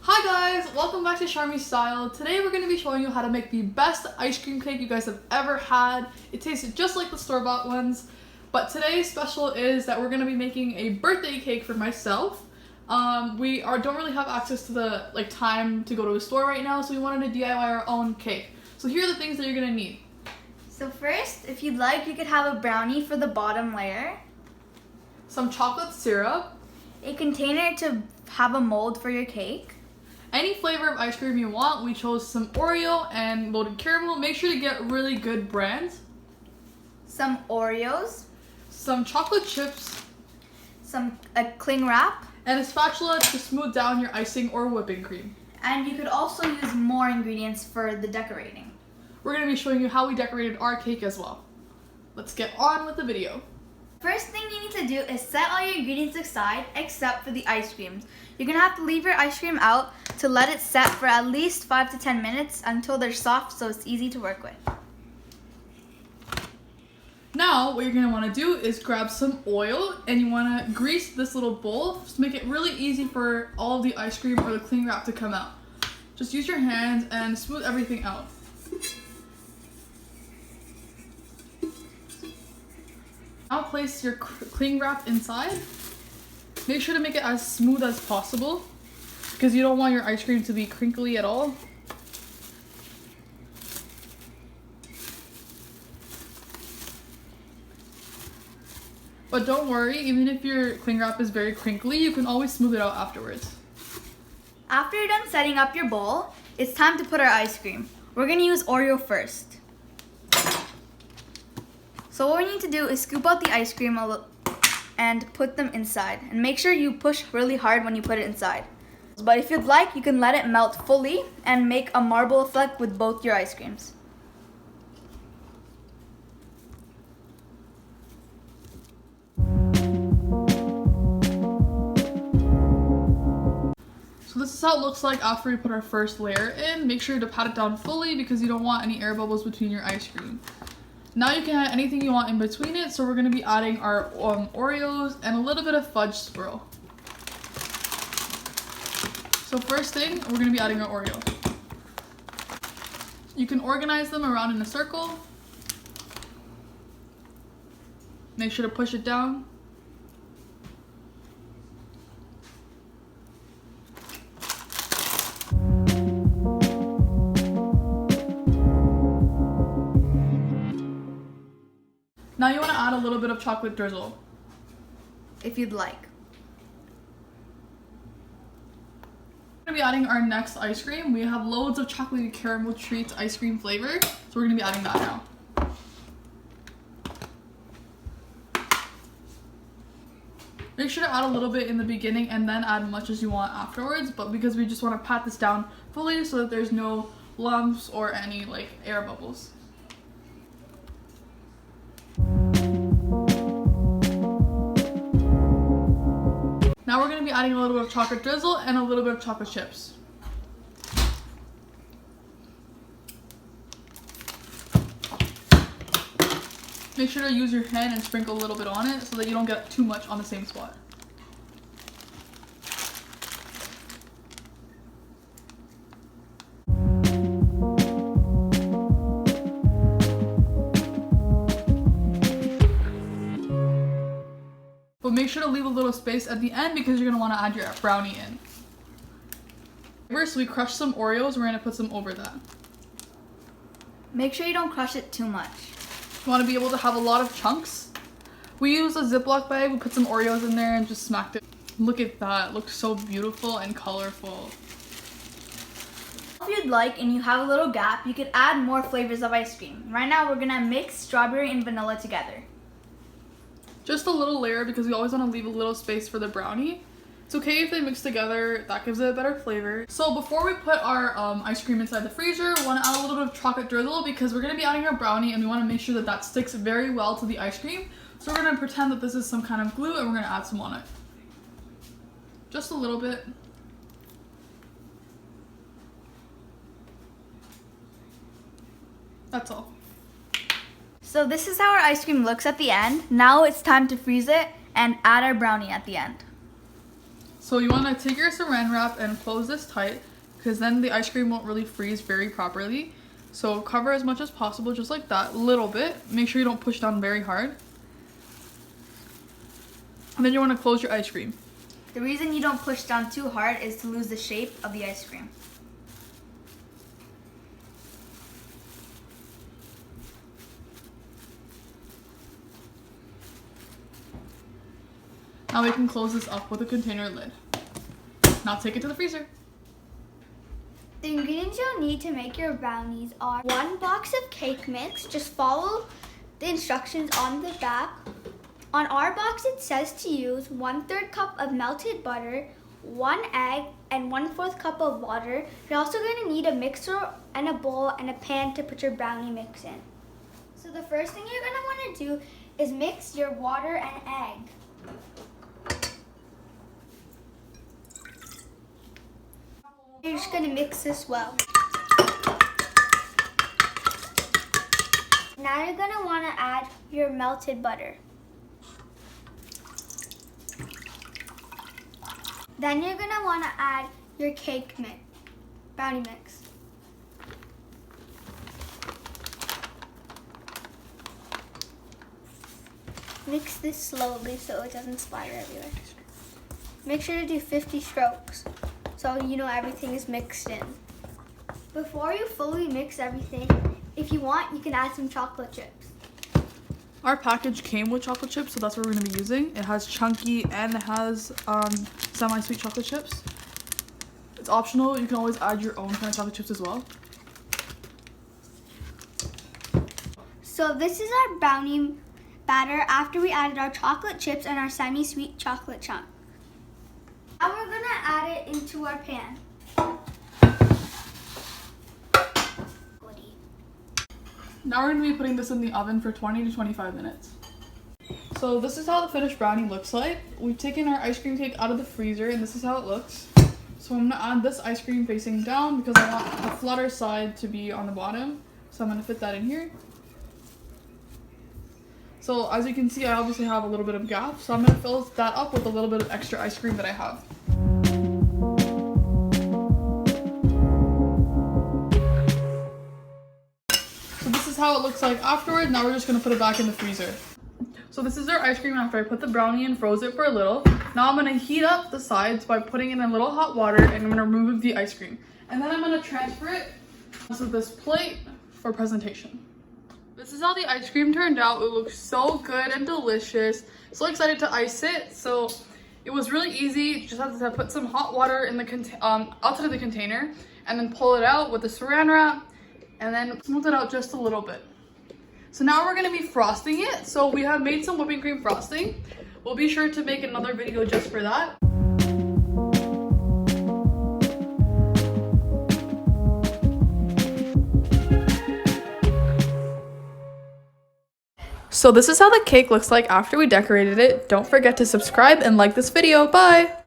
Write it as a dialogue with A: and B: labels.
A: Hi guys, welcome back to Sharmi Style. Today we're going to be showing you how to make the best ice cream cake you guys have ever had. It tastes just like the store-bought ones, but today's special is that we're going to be making a birthday cake for myself. Don't really have access to the time to go to a store right now, so we wanted to DIY our own cake. So here are the things that you're going to need.
B: So first, if you'd like, you could have a brownie for the bottom layer,
A: Some chocolate syrup,
B: a container to have a mold for your cake,
A: any flavor of ice cream you want. We chose some Oreo and loaded caramel. Make sure to get really good brands.
B: some Oreos,
A: Some chocolate chips,
B: a cling wrap,
A: and a spatula to smooth down your icing or whipping cream.
B: and you could also use more ingredients for the decorating.
A: We're going to be showing you how we decorated our cake as well. Let's get on with the video.
B: First thing you need to do is set all your ingredients aside except for the ice creams. You're going to have to leave your ice cream out to let it set for at least 5 to 10 minutes until they're soft so it's easy to work with.
A: Now what you're going to want to do is grab some oil and you want to grease this little bowl to make it really easy for all of the ice cream or the cling wrap to come out. Just use your hands and smooth everything out. Now place your cling wrap inside. Make sure to make it as smooth as possible because you don't want your ice cream to be crinkly at all. But don't worry, even if your cling wrap is very crinkly, you can always smooth it out afterwards.
B: After you're done setting up your bowl, it's time to put our ice cream. We're going to use Oreo first. So what we need to do is scoop out the ice cream and put them inside. And make sure you push really hard when you put it inside. But if you'd like, you can let it melt fully and make a marble effect with both your ice creams.
A: So this is how it looks like after we put our first layer in. Make sure to pat it down fully because you don't want any air bubbles between your ice cream. Now you can add anything you want in between it, so we're going to be adding our Oreos and a little bit of fudge swirl. So first thing, we're going to be adding our Oreos. You can organize them around in a circle. Make sure to push it down. Now you want to add a little bit of chocolate drizzle.
B: If you'd like.
A: We're going to be adding our next ice cream. We have loads of chocolatey caramel treats ice cream flavor, so we're going to be adding that now. Make sure to add a little bit in the beginning and then add much as you want afterwards, but because we just want to pat this down fully so that there's no lumps or any air bubbles. Now we're going to be adding a little bit of chocolate drizzle and a little bit of chocolate chips. Make sure to use your hand and sprinkle a little bit on it so that you don't get too much on the same spot. But make sure to leave a little space at the end because you're going to want to add your brownie in. First, we crushed some Oreos. We're going to put some over that.
B: Make sure you don't crush it too much.
A: You want to be able to have a lot of chunks. We used a Ziploc bag. We put some Oreos in there and just smacked it. Look at that. It looks so beautiful and colorful.
B: If you'd like and you have a little gap, you could add more flavors of ice cream. Right now we're going to mix strawberry and vanilla together.
A: Just a little layer because we always want to leave a little space for the brownie. It's okay if they mix together, that gives it a better flavor. So before we put our ice cream inside the freezer, we want to add a little bit of chocolate drizzle because we're going to be adding our brownie and we want to make sure that that sticks very well to the ice cream. So we're going to pretend that this is some kind of glue and we're going to add some on it. Just a little bit. That's all.
B: So this is how our ice cream looks at the end. Now it's time to freeze it and add our brownie at the end.
A: So you want to take your saran wrap and close this tight, because then the ice cream won't really freeze very properly. So cover as much as possible, just like that, a little bit. Make sure you don't push down very hard. And then you want to close your ice cream.
B: The reason you don't push down too hard is to lose the shape of the ice cream.
A: Now we can close this up with a container lid. Now take it to the freezer.
C: The ingredients you'll need to make your brownies are 1 box of cake mix. Just follow the instructions on the back. On our box, it says to use 1/3 cup of melted butter, 1 egg, and 1/4 cup of water. You're also going to need a mixer and a bowl and a pan to put your brownie mix in. So the first thing you're going to want to do is mix your water and egg. You're just going to mix this well. Now you're going to want to add your melted butter. Then you're going to want to add your cake mix, brownie mix. Mix this slowly so it doesn't splatter everywhere. Make sure to do 50 strokes so you know everything is mixed in. Before you fully mix everything, if you want, you can add some chocolate chips.
A: Our package came with chocolate chips, so that's what we're going to be using. It has chunky and it has semi-sweet chocolate chips. It's optional. You can always add your own kind of chocolate chips as well.
C: So this is our brownie batter after we added our chocolate chips and our semi-sweet chocolate chunk. Now we're going to add it into our pan.
A: Now we're going to be putting this in the oven for 20 to 25 minutes. So this is how the finished brownie looks like. We've taken our ice cream cake out of the freezer and this is how it looks. So I'm going to add this ice cream facing down because I want the flatter side to be on the bottom. So I'm going to fit that in here. So as you can see, I obviously have a little bit of gap. So I'm going to fill that up with a little bit of extra ice cream that I have. How it looks like afterwards. Now we're just going to put it back in the freezer. So this is our ice cream after I put the brownie and froze it for a little. Now I'm going to heat up the sides by putting in a little hot water and I'm going to remove the ice cream. And then I'm going to transfer it to this plate for presentation. This is how the ice cream turned out. It looks so good and delicious. So excited to ice it. So it was really easy. You just have to put some hot water in the outside of the container and then pull it out with the saran wrap. And then smooth it out just a little bit. So now we're gonna be frosting it. So we have made some whipping cream frosting. We'll be sure to make another video just for that. So this is how the cake looks like after we decorated it. Don't forget to subscribe and like this video. Bye!